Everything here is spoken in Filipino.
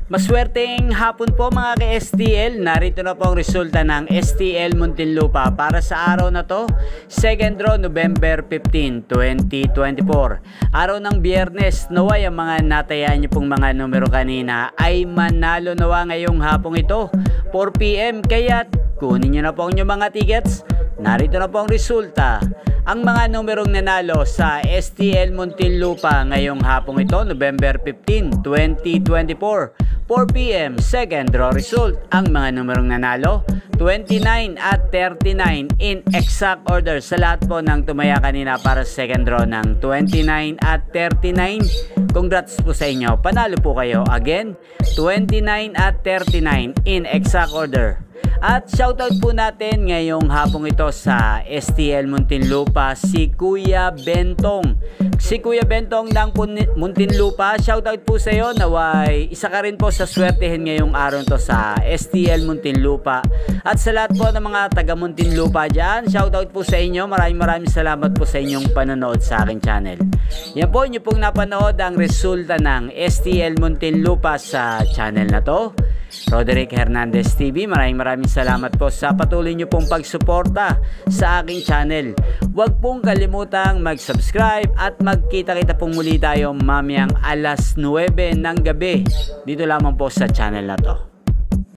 Maswerteng hapon po mga ka-STL. Narito na po ang resulta ng STL Muntinlupa para sa araw na to, second draw November 15, 2024. Araw ng Biyernes, naway ang mga natayaan niyo pong mga numero kanina ay manalo nawa ngayong hapong ito, 4 PM. Kaya kunin niyo na po ang inyong mga tickets. Narito na po ang resulta. Ang mga numerong nanalo sa STL Muntinlupa ngayong hapong ito, November 15, 2024. 4 PM, second draw result. Ang mga numerong nanalo, 29 at 39 in exact order sa lahat po ng tumaya kanina para sa second draw ng 29 at 39. Congrats po sa inyo. Panalo po kayo. Again, 29 at 39 in exact order. At shoutout po natin ngayong hapong ito sa STL Muntinlupa si Kuya Bentong. Si Kuya Bentong ng Muntinlupa, shoutout po sa iyo. Naway isa ka rin po sa swertehin ngayong araw to sa STL Muntinlupa. At sa lahat po ng mga taga Muntinlupa dyan, shoutout po sa inyo. Maraming salamat po sa inyong panonood sa aking channel. Yan po, inyo pong napanood ang resulta ng STL Muntinlupa sa channel na to, Roderick Hernandez TV. Maraming salamat po sa patuloy nyo pong pagsuporta sa aking channel. Huwag pong kalimutang mag-subscribe at magkita-kita pong muli tayo mamayang alas 9 ng gabi dito lamang po sa channel na to.